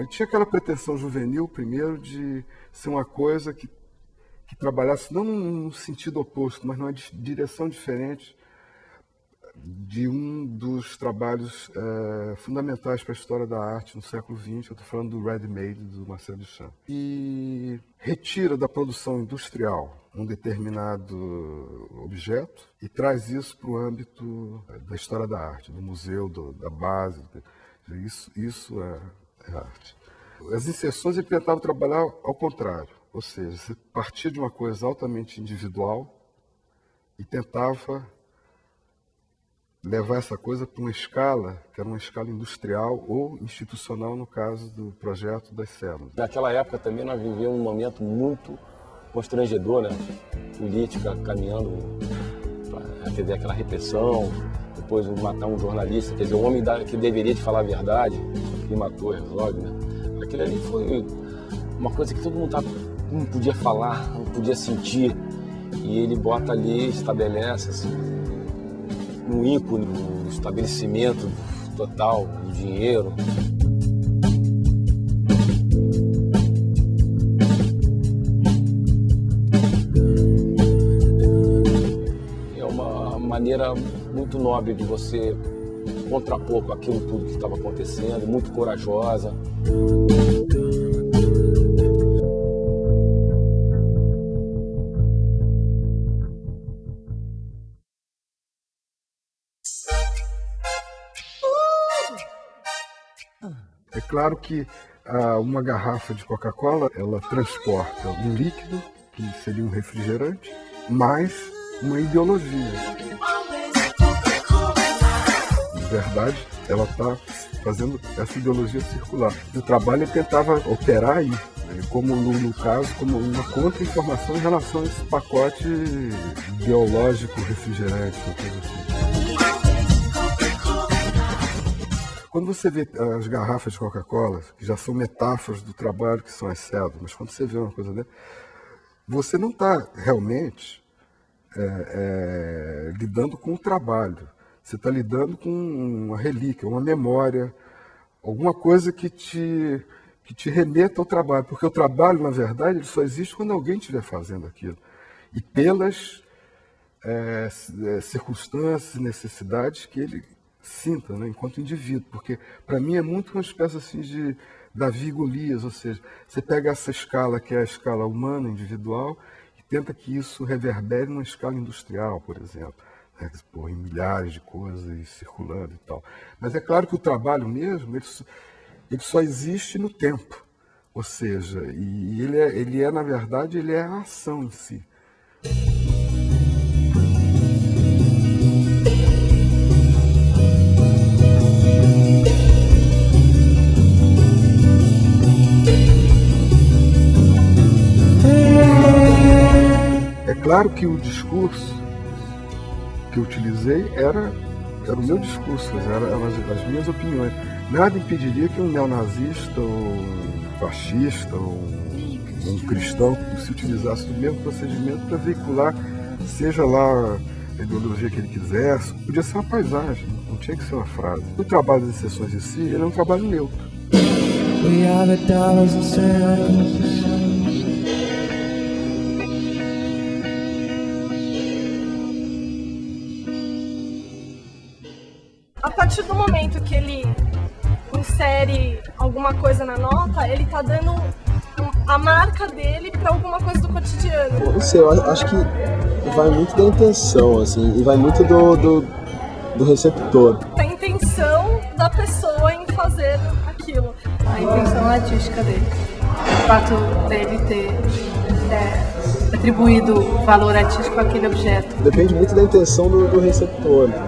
ele tinha aquela pretensão juvenil, primeiro, de ser uma coisa que trabalhasse não num sentido oposto, mas numa direção diferente de um dos trabalhos fundamentais para a história da arte no século XX. Eu estou falando do Ready-Made, do Marcel Duchamp. E retira da produção industrial um determinado objeto e traz isso para o âmbito da história da arte, do museu, da base. Isso é arte. As inserções ele tentava trabalhar ao contrário, ou seja, você partia de uma coisa altamente individual e tentava levar essa coisa para uma escala, que era uma escala industrial ou institucional, no caso do projeto das células. Naquela época também nós vivíamos um momento muito constrangedor, né? Política caminhando, quer dizer, aquela repressão, depois matar um jornalista, quer dizer, o homem que deveria te falar a verdade, que matou Herzog, né? Aquilo ali foi uma coisa que todo mundo não podia falar, não podia sentir, e ele bota ali, estabelece assim, um ícone, um estabelecimento total do dinheiro. É uma maneira muito nobre de você contrapor com aquilo tudo que estava acontecendo, muito corajosa. É claro que uma garrafa de Coca-Cola, ela transporta um líquido, que seria um refrigerante, mais uma ideologia. De verdade, ela está fazendo essa ideologia circular. O trabalho tentava operar aí, como no caso, como uma contra-informação em relação a esse pacote biológico refrigerante, uma coisa assim. Quando você vê as garrafas de Coca-Cola, que já são metáforas do trabalho que são as células, mas quando você vê uma coisa dessa, você não está realmente lidando com o trabalho. Você está lidando com uma relíquia, uma memória, alguma coisa que te remeta ao trabalho. Porque o trabalho, na verdade, ele só existe quando alguém estiver fazendo aquilo. E pelas circunstâncias e necessidades que ele sinta, né, enquanto indivíduo. Porque, para mim, é muito uma espécie assim, de Davi e Golias. Ou seja, você pega essa escala, que é a escala humana, individual, e tenta que isso reverbere numa escala industrial, por exemplo. Em milhares de coisas circulando e tal. Mas é claro que o trabalho mesmo, ele só existe no tempo. Ou seja, e ele é, na verdade, ele é a ação em si. É claro que o discurso que eu utilizei era o meu discurso, eram as minhas opiniões. Nada impediria que um neonazista, ou um fascista, ou um cristão se utilizasse do mesmo procedimento para veicular, seja lá a ideologia que ele quisesse. Podia ser uma paisagem, não tinha que ser uma frase. O trabalho das sessões em si, ele é um trabalho neutro. We are the dollars and cents. A partir do momento que ele insere alguma coisa na nota, ele tá dando a marca dele para alguma coisa do cotidiano. Não sei, eu acho que vai muito da intenção, assim, e vai muito do receptor. A intenção da pessoa em fazer aquilo. A intenção artística dele. O fato dele ter atribuído valor artístico àquele objeto. Depende muito da intenção do receptor, né?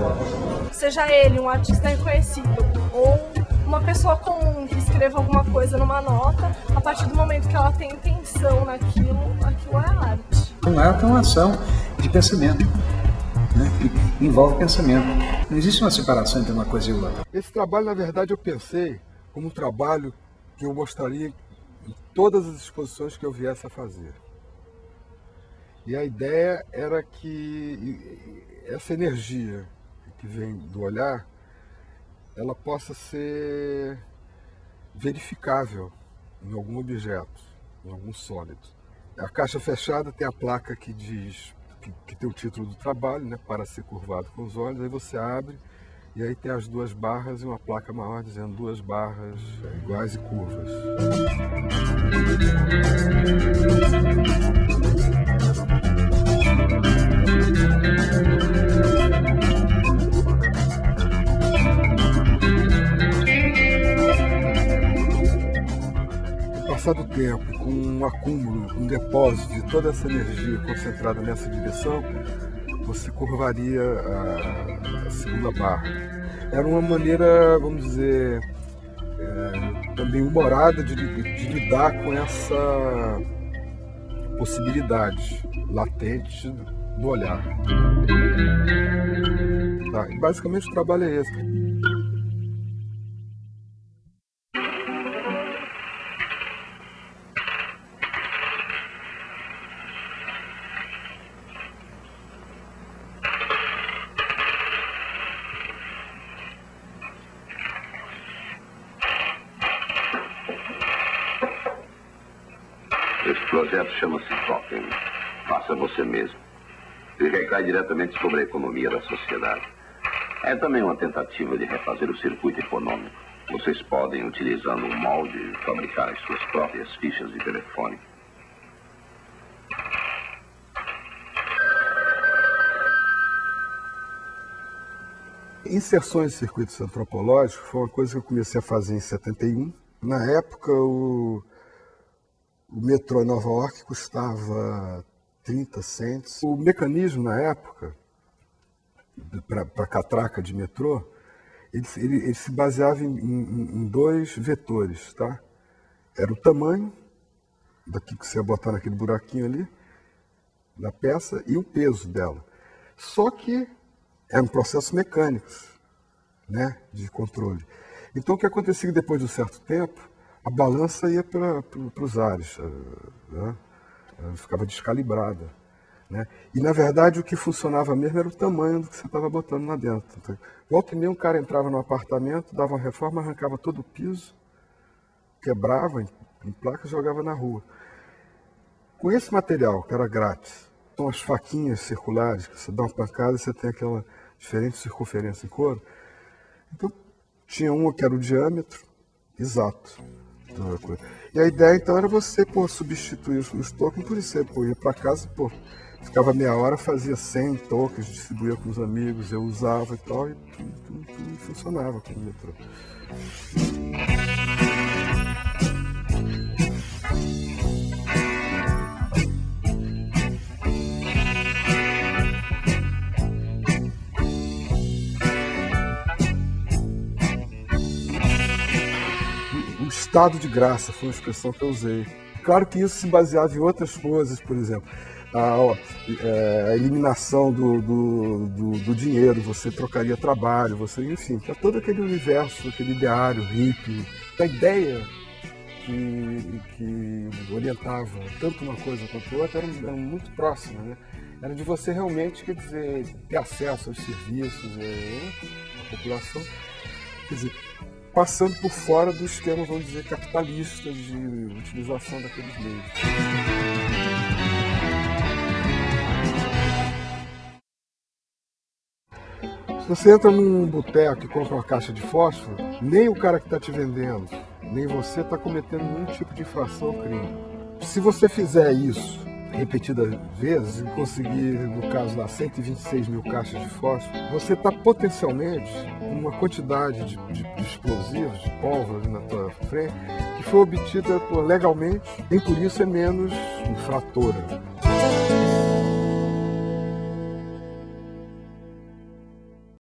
Seja ele um artista reconhecido ou uma pessoa comum que escreva alguma coisa numa nota, a partir do momento que ela tem intenção naquilo, aquilo é arte. Uma arte é uma ação de pensamento, né? Que envolve pensamento. Não existe uma separação entre uma coisa e outra. Esse trabalho, na verdade, eu pensei como um trabalho que eu mostraria em todas as exposições que eu viesse a fazer. E a ideia era que essa energia que vem do olhar, ela possa ser verificável em algum objeto, em algum sólido. A caixa fechada tem a placa que diz que tem o título do trabalho, né, para ser curvado com os olhos. Aí você abre e aí tem as duas barras e uma placa maior dizendo 2 barras iguais e curvas. Passado o tempo, com um acúmulo, um depósito de toda essa energia concentrada nessa direção, você curvaria a segunda barra. Era uma maneira, vamos dizer, também humorada de lidar com essa possibilidade latente do olhar. Tá? E basicamente o trabalho é esse. Esse projeto chama-se Token. Faça você mesmo. E recai diretamente sobre a economia da sociedade. É também uma tentativa de refazer o circuito econômico. Vocês podem, utilizando um molde, fabricar as suas próprias fichas de telefone. Inserções de circuitos antropológicos foi uma coisa que eu comecei a fazer em 71. Na época, o metrô em Nova York custava 30 cents. O mecanismo, na época, para catraca de metrô, ele se baseava em 2 vetores, tá? Era o tamanho, daqui que você ia botar naquele buraquinho ali, da peça, e o peso dela. Só que eram processos mecânicos, né, de controle. Então, o que acontecia depois de um certo tempo, a balança ia para os ares, né? Ela ficava descalibrada. Né? E, na verdade, o que funcionava mesmo era o tamanho do que você estava botando lá dentro. Então, volta e meia, um cara entrava no apartamento, dava uma reforma, arrancava todo o piso, quebrava em placa e jogava na rua. Com esse material, que era grátis, são as faquinhas circulares, que você dá uma pancada e você tem aquela diferente circunferência em couro. Então, tinha uma que era o diâmetro exato. E a ideia, então, era você substituir os tokens por isso. Você ia para casa, ficava meia hora, fazia 100 tokens, distribuía com os amigos, eu usava e tal, e tudo funcionava com o metrô. Estado de graça foi uma expressão que eu usei. Claro que isso se baseava em outras coisas, por exemplo, a eliminação do dinheiro, você trocaria trabalho, enfim, todo aquele universo, aquele ideário hippie, a ideia que orientava tanto uma coisa quanto outra era muito próxima, né? Era de você realmente, quer dizer, ter acesso aos serviços, à população, quer dizer, passando por fora do esquema, vamos dizer, capitalista de utilização daqueles meios. Se você entra num boteco e compra uma caixa de fósforo, nem o cara que está te vendendo, nem você está cometendo nenhum tipo de infração ou crime. Se você fizer isso repetidas vezes e conseguir, no caso lá, 126 mil caixas de fósforo, você está potencialmente com uma quantidade de explosivos, de pólvora na tua frente, que foi obtida legalmente, e por isso é menos infratora.